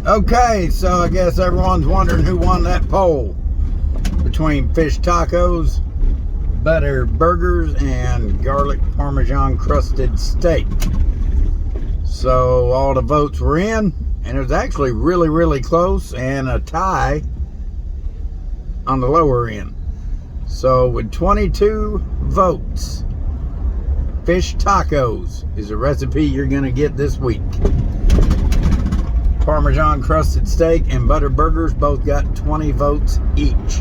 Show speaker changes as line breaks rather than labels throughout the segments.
Okay, so I guess everyone's wondering who won that poll between fish tacos, butter burgers, and garlic parmesan crusted steak. So all the votes were in, and it was actually really close, and a tie on the lower end. So with 22 votes, fish tacos is a recipe you're gonna get this week. Parmesan crusted steak and butter burgers both got 20 votes each.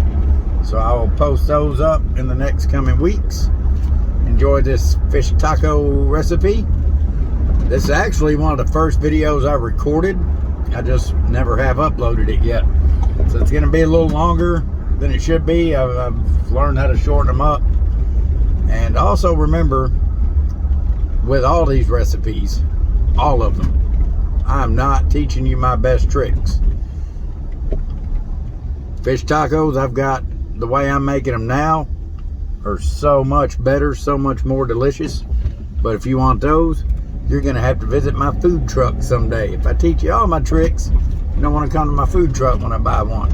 So I will post those up in the next coming weeks. Enjoy this fish taco recipe. This is actually one of the first videos I recorded. I just never have uploaded it yet. So it's going to be a little longer than it should be. I've learned how to shorten them up. And also remember, with all these recipes, all of them, I'm not teaching you my best tricks. Fish tacos, I've got the way I'm making them now are so much better, so much more delicious. But if you want those, you're gonna have to visit my food truck someday. If I teach you all my tricks, you don't want to come to my food truck when I buy one.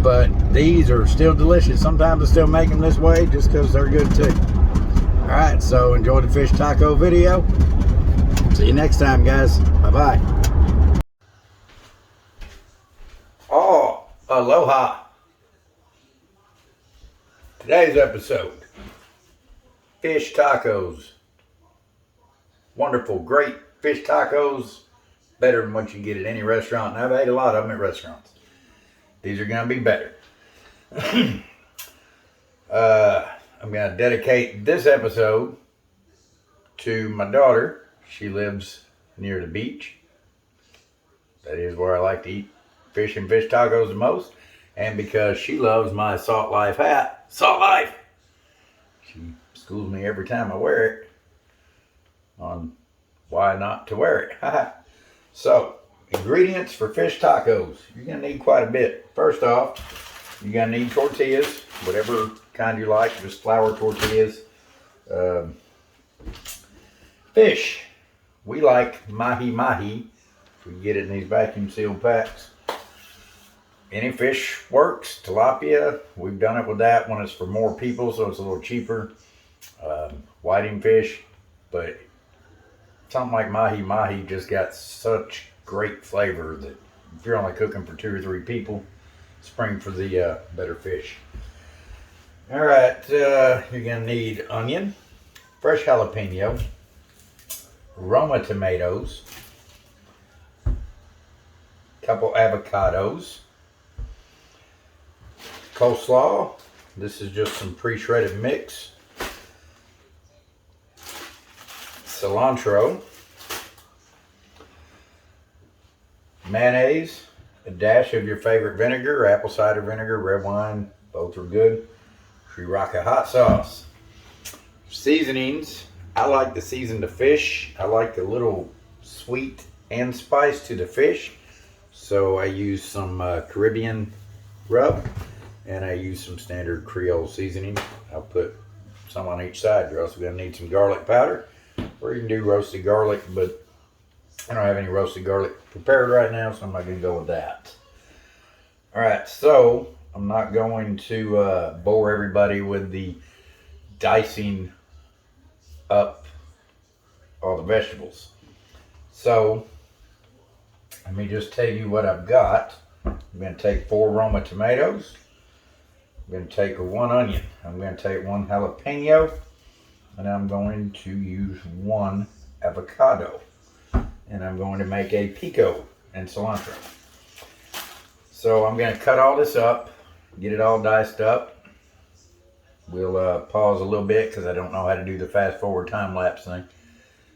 But these are still delicious. Sometimes I still make them this way just because they're good too. All right, so enjoy the fish taco video. See you next time, guys. Bye-bye. Oh, aloha. Today's episode, fish tacos. Wonderful, great fish tacos. Better than what you get at any restaurant. And I've ate a lot of them at restaurants. These are going to be better. I'm going to dedicate this episode to my daughter. She lives near the beach. That is where I like to eat fish and fish tacos the most. And because she loves my Salt Life hat. Salt Life! She schools me every time I wear it on why not to wear it. So, ingredients for fish tacos. You're going to need quite a bit. First off, you're going to need tortillas. Whatever kind you like. Just flour tortillas. Fish. We like mahi-mahi. We get it in these vacuum sealed packs. Any fish works. Tilapia, we've done it with that when it's for more people, so it's a little cheaper. Whiting fish, but something like mahi-mahi just got such great flavor that if you're only cooking for 2 or 3 people, spring for the better fish. All right, you're gonna need onion, fresh jalapeno, Roma tomatoes, couple avocados, coleslaw. This is just some pre-shredded mix, cilantro, mayonnaise, a dash of your favorite vinegar, apple cider vinegar, red wine, both are good, Sriracha hot sauce. Seasonings. I like to season the fish. I like a little sweet and spice to the fish. So I use some Caribbean rub and I use some standard Creole seasoning. I'll put some on each side. You're also going to need some garlic powder, or you can do roasted garlic, but I don't have any roasted garlic prepared right now, so I'm not going to go with that. All right, so I'm not going to bore everybody with the dicing up all the vegetables. So let me just tell you what I've got. I'm going to take 4 Roma tomatoes. I'm going to take 1 onion. I'm going to take 1 jalapeno. And I'm going to use 1 avocado. And I'm going to make a pico and cilantro. So I'm going to cut all this up, get it all diced up. We'll pause a little bit because I don't know how to do the fast forward time lapse thing.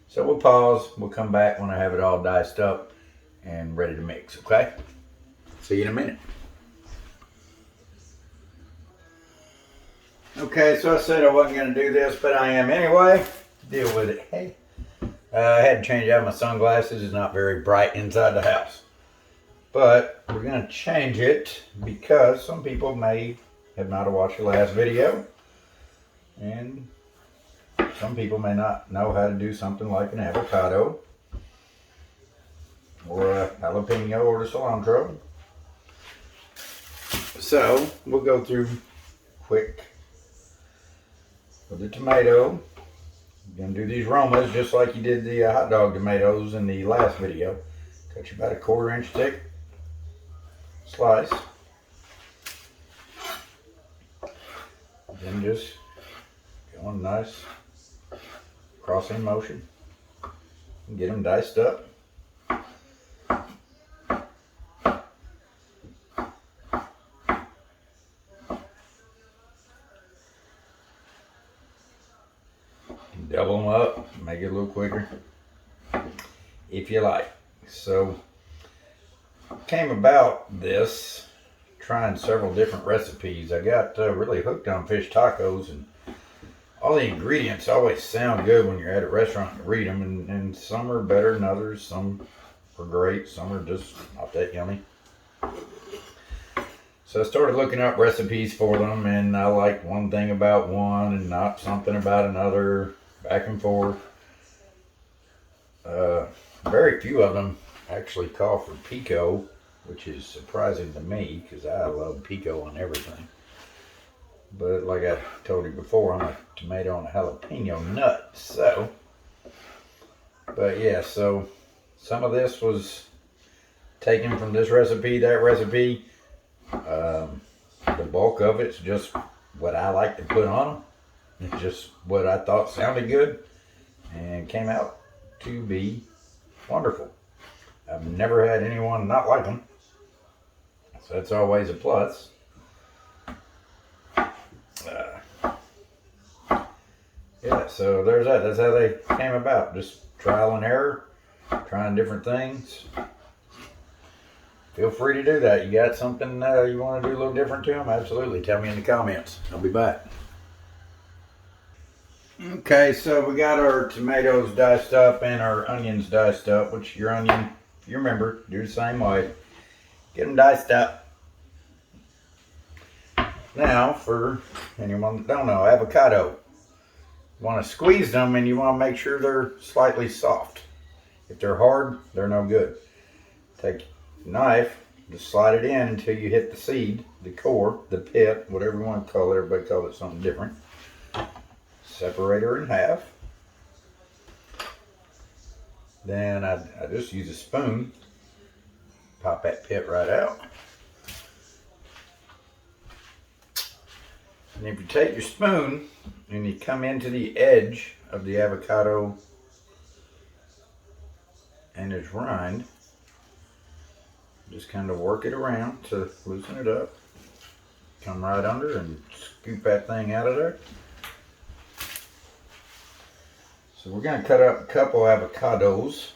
So we'll pause. We'll come back when I have it all diced up and ready to mix, okay? See you in a minute. Okay, so I said I wasn't going to do this, but I am anyway. Deal with it. Hey, I had to change out my sunglasses. It's not very bright inside the house. But we're going to change it because some people may have not watched the last video. And some people may not know how to do something like an avocado. or jalapeno or the cilantro. So we'll go through quick with the tomato. You're gonna do these Romas just like you did the hot dog tomatoes in the last video. Cut you about a 1/4 inch thick slice. Then just go in nice crossing motion and get them diced up. Double them up, make it a little quicker if you like. So came about this trying several different recipes. I got really hooked on fish tacos, and all the ingredients always sound good when you're at a restaurant and read them, and some are better than others. Some are great, some are just not that yummy. So I started looking up recipes for them, and I liked one thing about one and not something about another, back and forth. Very few of them actually call for pico, which is surprising to me because I love pico on everything. But like I told you before, I'm a tomato and a jalapeno nut. So, but yeah, so some of this was taken from this recipe, that recipe. The bulk of it's just what I like to put on them. It's just what I thought sounded good and came out to be wonderful. I've never had anyone not like them, so that's always a plus. Yeah, so there's that. That's how they came about. Just trial and error, trying different things. Feel free to do that. You got something you want to do a little different to them? Absolutely. Tell me in the comments. I'll be back. Okay, so we got our tomatoes diced up and our onions diced up, which your onion, if you remember, do the same way. Get them diced up. Now, for anyone that don't know, avocado. You want to squeeze them and you want to make sure they're slightly soft. If they're hard, they're no good. Take a knife, just slide it in until you hit the seed, the core, the pit, whatever you want to call it. Everybody calls it something different. Separate her in half. Then I just use a spoon, pop that pit right out. And if you take your spoon and you come into the edge of the avocado and its rind, just kind of work it around to loosen it up. Come right under and scoop that thing out of there. So we're going to cut up a couple avocados.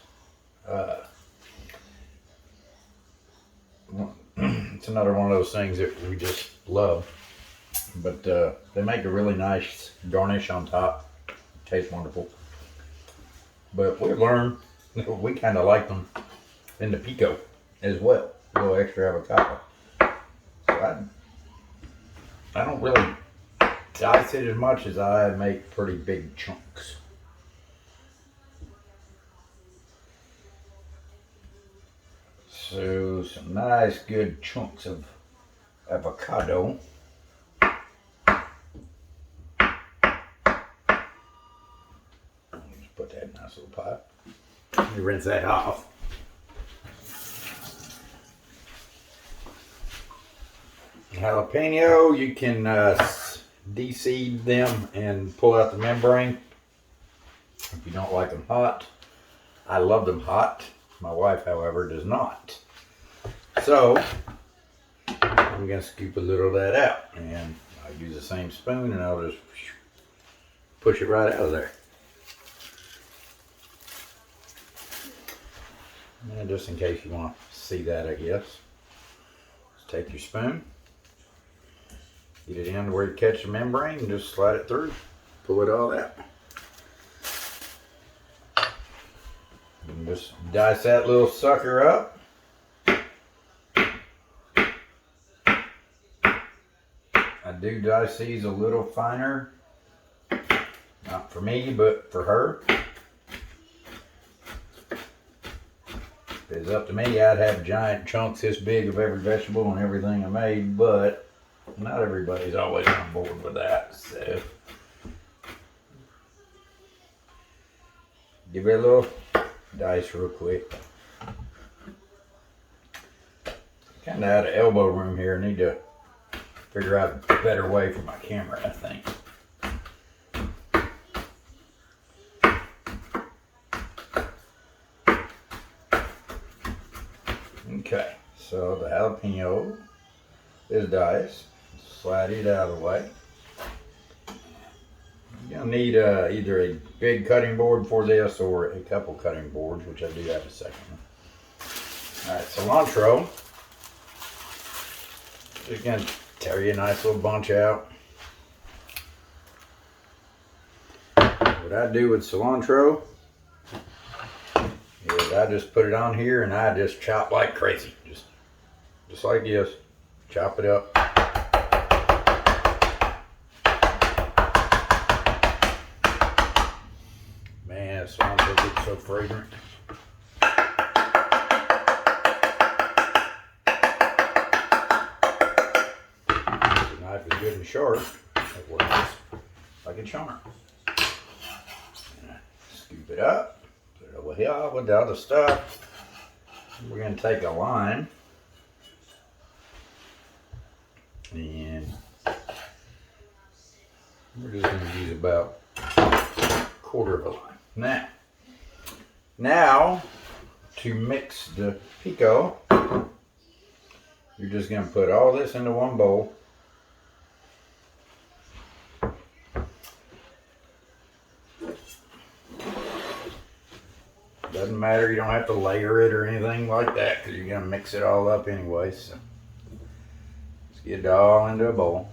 It's another one of those things that we just love. But they make a really nice garnish on top. Tastes wonderful. But we learned we kind of like them in the pico as well. A little extra avocado. So I don't really dice it as much as I make pretty big chunks. So some nice good chunks of avocado. Just put that in a nice little pot. Let me rinse that off. Jalapeno, you can de-seed them and pull out the membrane if you don't like them hot. I love them hot. My wife, however, does not. So I'm going to scoop a little of that out, and I'll use the same spoon and I'll just push it right out of there. And just in case you want to see that, I guess, just take your spoon, get it in to where you catch the membrane, and just slide it through, pull it all out. And just dice that little sucker up. I do dice these a little finer. Not for me, but for her. it's up to me, I'd have giant chunks this big of every vegetable and everything I made, but not everybody's always on board with that, so give it a little dice real quick. Kind of out of elbow room here. I need to figure out a better way for my camera, I think. Okay, so the jalapeno is diced. Slide it out of the way. You're gonna need either a big cutting board for this or a couple cutting boards, which I do have a second one. Alright, cilantro. Just gonna tear you a nice little bunch out. What I do with cilantro is I just put it on here and I just chop like crazy. Just like this. Chop it up. Man, cilantro gets so fragrant. The knife is good and sharp. It works like a charm. Scoop it up. Put it over here with the other stuff. We're going to take a lime. And we're just going to use about a quarter of a lime. Now to mix the pico, you're just going to put all this into one bowl. Doesn't matter, you don't have to layer it or anything like that because you're going to mix it all up anyway. So let's get it all into a bowl.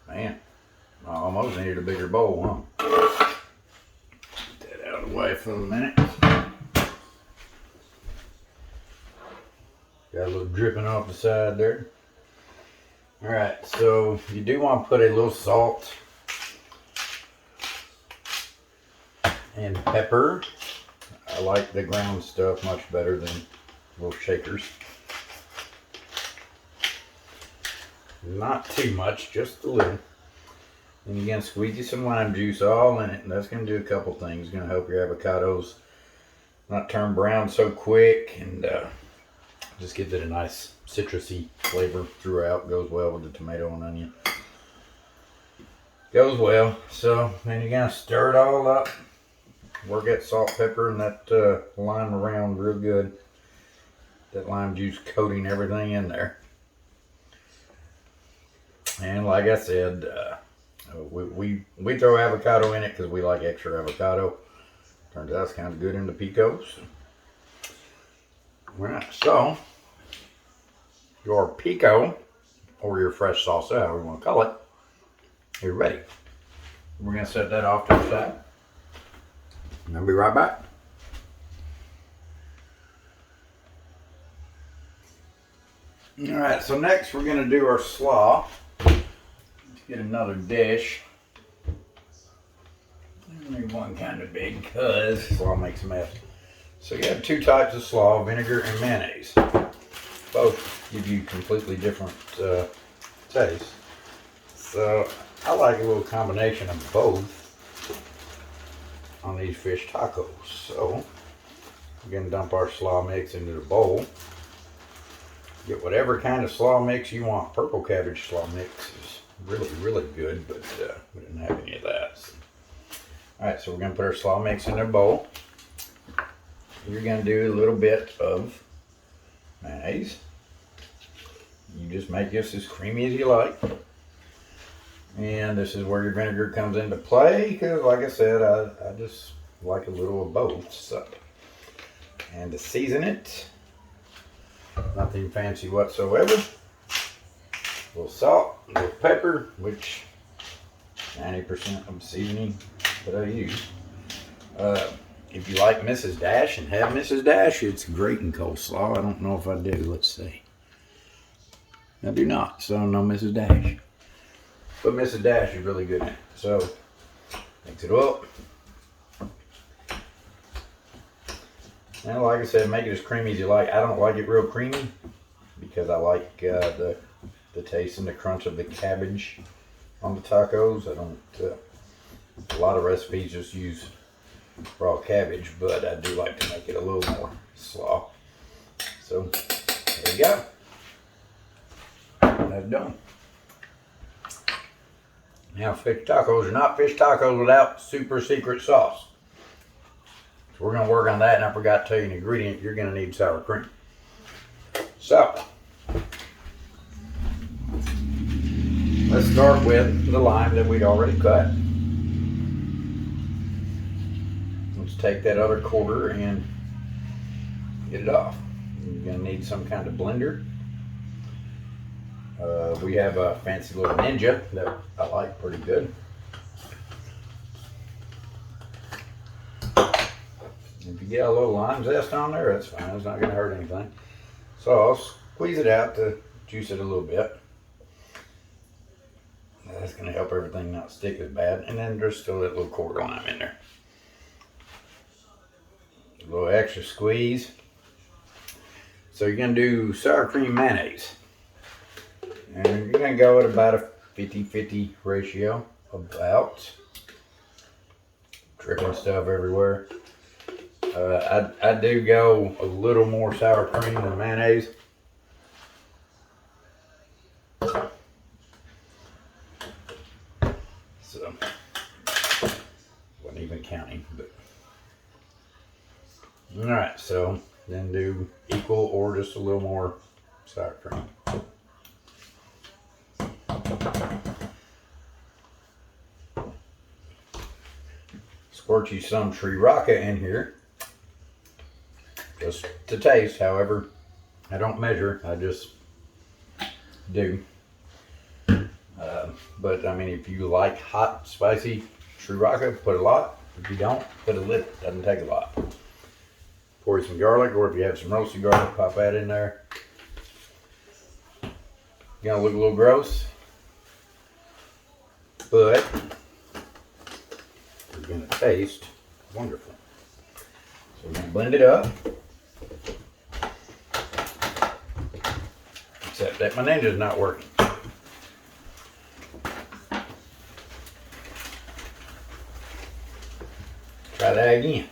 Man, I almost needed a bigger bowl, huh? Get that out of the way for a minute. Got a little dripping off the side there. Alright, so you do want to put a little salt and pepper. I like the ground stuff much better than little shakers. Not too much, just a little. And you're going to squeeze you some lime juice all in it, and that's going to do a couple things. It's going to help your avocados not turn brown so quick, and just gives it a nice citrusy flavor throughout. Goes well with the tomato and onion. Goes well. So then you're going to stir it all up. Work that salt, pepper, and that lime around real good. That lime juice coating everything in there. And like I said, we throw avocado in it because we like extra avocado. Turns out it's kind of good in the picos. Alright, so your pico, or your fresh salsa, however you want to call it, is ready. We're going to set that off to the side. And I'll be right back. Alright, so next we're going to do our slaw. Let's get another dish. Maybe one kind of big because slaw makes a mess. So you have two types of slaw, vinegar and mayonnaise. Both give you completely different tastes. So I like a little combination of both on these fish tacos. So we're going to dump our slaw mix into the bowl. Get whatever kind of slaw mix you want. Purple cabbage slaw mix is really, really good, but we didn't have any of that. So. Alright, so we're going to put our slaw mix in a bowl. You're going to do a little bit of mayonnaise. You just make this as creamy as you like. And this is where your vinegar comes into play because, like I said, I just like a little of both. So. And to season it, nothing fancy whatsoever. A little salt, a little pepper, which 90% of the seasoning that I use. If you like Mrs. Dash and have Mrs. Dash, it's great in coleslaw. I don't know if I do. Let's see. I do not, so no Mrs. Dash. But Mrs. Dash is really good. So, mix it up. And like I said, make it as creamy as you like. I don't like it real creamy because I like the taste and the crunch of the cabbage on the tacos. I don't. A lot of recipes just use raw cabbage, but I do like to make it a little more slaw. So there you go. That's done. Now fish tacos are not fish tacos without super secret sauce. So we're going to work on that, and I forgot to tell you an ingredient. You're going to need sour cream. So let's start with the lime that we'd already cut. Let's take that other quarter and get it off. You're going to need some kind of blender. We have a fancy little Ninja that I like pretty good. If you get a little lime zest on there, that's fine. It's not going to hurt anything. So I'll squeeze it out to juice it a little bit. That's going to help everything not stick as bad. And then there's still that little quarter lime in there. A little extra squeeze. So you're going to do sour cream mayonnaise. And you're going to go at about a 50-50 ratio. About. Dripping stuff everywhere. I do go a little more sour cream than mayonnaise. So, wasn't even counting. But. Alright, so then do equal or just a little more sour cream. Squirt you some Sriracha in here. Just to taste, however, I don't measure, I just do. But I mean, if you like hot, spicy Sriracha, put a lot. If you don't, put a little. Doesn't take a lot. Pour you some garlic, or if you have some roasted garlic, pop that in there. Gonna look a little gross, but it's gonna taste wonderful. So we're gonna blend it up. Except that my Ninja's not working. Try that again.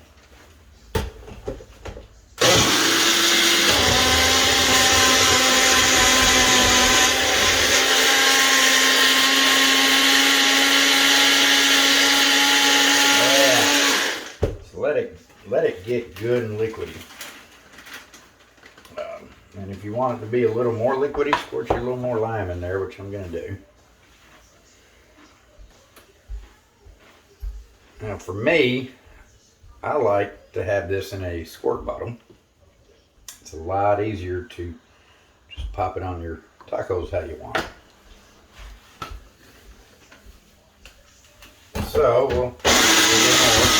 Yeah. So let it get good and liquidy. And if you want it to be a little more liquidy, squirt you a little more lime in there, which I'm going to do. Now for me, I like to have this in a squirt bottle. It's a lot easier to just pop it on your tacos how you want. So we'll do a little more.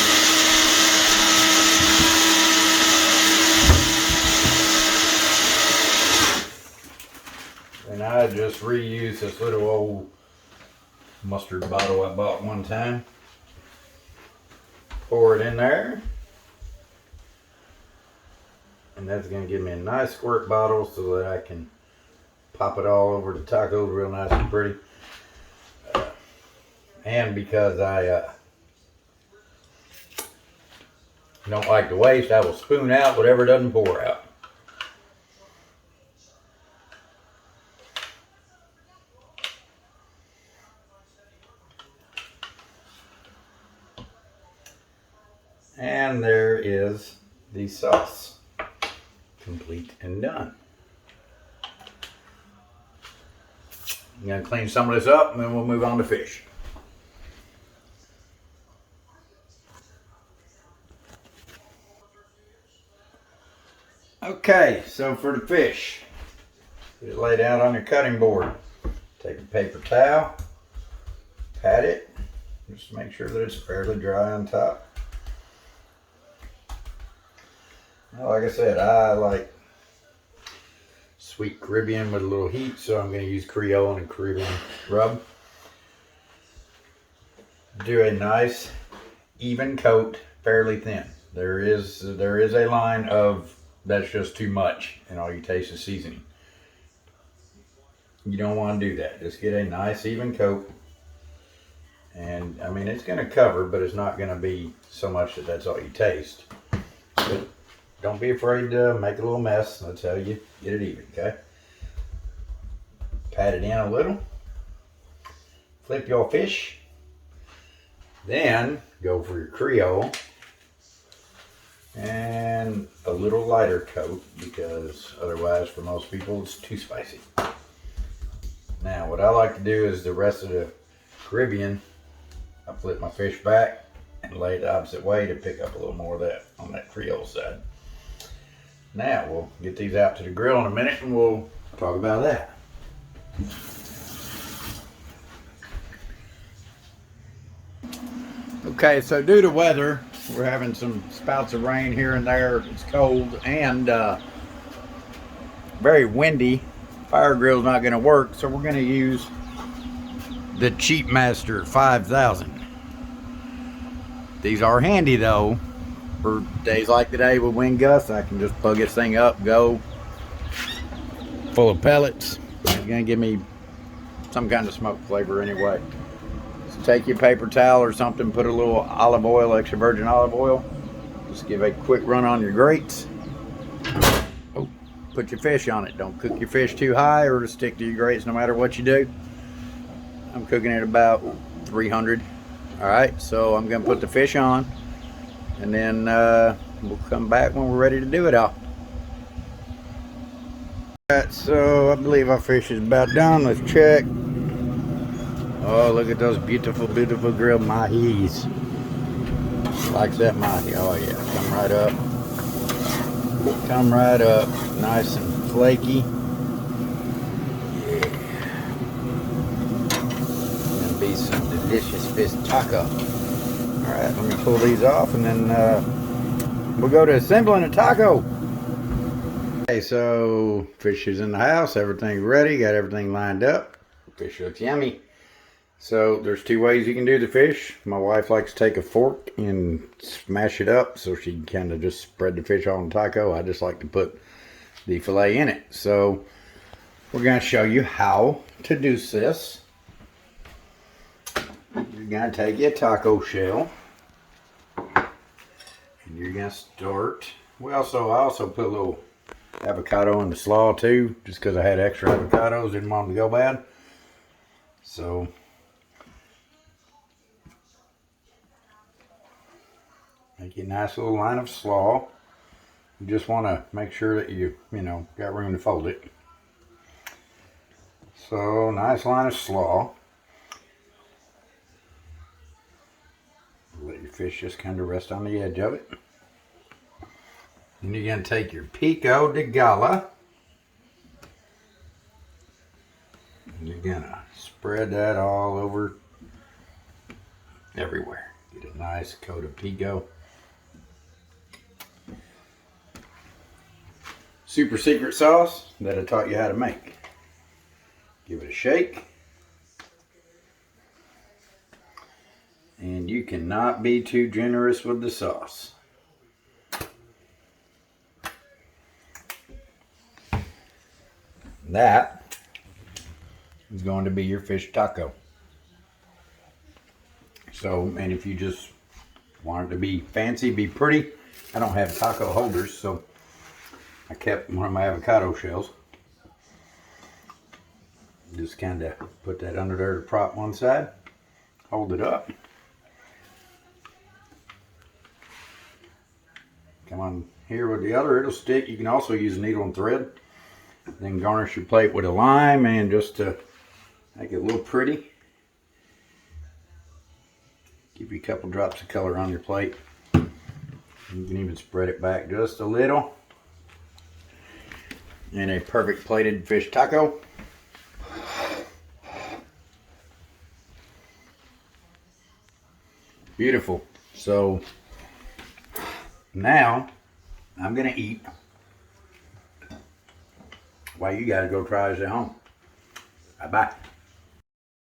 And I just reuse this little old mustard bottle I bought one time. Pour it in there. And that's going to give me a nice squirt bottle so that I can pop it all over the tacos real nice and pretty. And because I don't like to waste, I will spoon out whatever doesn't pour out. And there is the sauce, complete and done. I'm going to clean some of this up and then we'll move on to fish. Okay, so for the fish, get it laid out on your cutting board. Take a paper towel, pat it, just to make sure that it's fairly dry on top. Now, like I said, I like sweet Caribbean with a little heat, so I'm going to use Creole and Caribbean rub. Do a nice even coat, fairly thin. There is a line of that's just too much, and all you taste is seasoning. You don't want to do that. Just get a nice even coat. And I mean, it's going to cover, but it's not going to be so much that that's all you taste. But don't be afraid to make a little mess. That's how you get it even, okay? Pat it in a little. Flip your fish. Then go for your Creole. And a little lighter coat, because otherwise for most people it's too spicy. Now what I like to do is the rest of the Caribbean, I flip my fish back and lay it the opposite way to pick up a little more of that on that Creole side. Now we'll get these out to the grill in a minute and we'll talk about that. Okay, so due to weather, we're having some spouts of rain here and there. It's cold and very windy. Fire grill's not going to work, so we're going to use the Cheap Master 5000. These are handy though. For days like today with wind gusts, I can just plug this thing up, go. Full of pellets. It's going to give me some kind of smoke flavor anyway. So take your paper towel or something, put a little olive oil, extra virgin olive oil. Just give a quick run on your grates. Oh, put your fish on it. Don't cook your fish too high or it'll stick to your grates no matter what you do. I'm cooking it about 300. Alright, so I'm going to put the fish on and then we'll come back when we're ready to do it all. Alright, so I believe our fish is about done. Let's check. Oh, look at those beautiful, beautiful grilled mahis. Likes that mahi. Oh yeah, come right up. Come right up. Nice and flaky. Yeah. Gonna be some delicious fish taco. Alright, let me pull these off and then we'll go to assembling a taco. Okay, so fish is in the house. Everything's ready. Got everything lined up. Fish looks yummy. So there's two ways you can do the fish. My wife likes to take a fork and smash it up so she can kind of just spread the fish on the taco. I just like to put the fillet in it. So we're going to show you how to do this. You're going to take your taco shell and you're going to start. I also put a little avocado in the slaw too, just because I had extra avocados, didn't want them to go bad. So make a nice little line of slaw. You just want to make sure that you got room to fold it. So nice line of slaw. Let your fish just kind of rest on the edge of it. Then you're going to take your pico de gala. And you're going to spread that all over everywhere. Get a nice coat of pico. Super secret sauce that I taught you how to make. Give it a shake. And you cannot be too generous with the sauce. That is going to be your fish taco. So, and if you just want it to be fancy, be pretty, I don't have taco holders, so I kept one of my avocado shells. Just kind of put that under there to prop one side, hold it up. Come on here with the other, it'll stick. You can also use needle and thread. Then garnish your plate with a lime, and just to make it a little pretty, give you a couple drops of color on your plate. You can even spread it back just a little. And a perfect plated fish taco. Beautiful. So now I'm going to eat why you got to go try this at home. Bye-bye.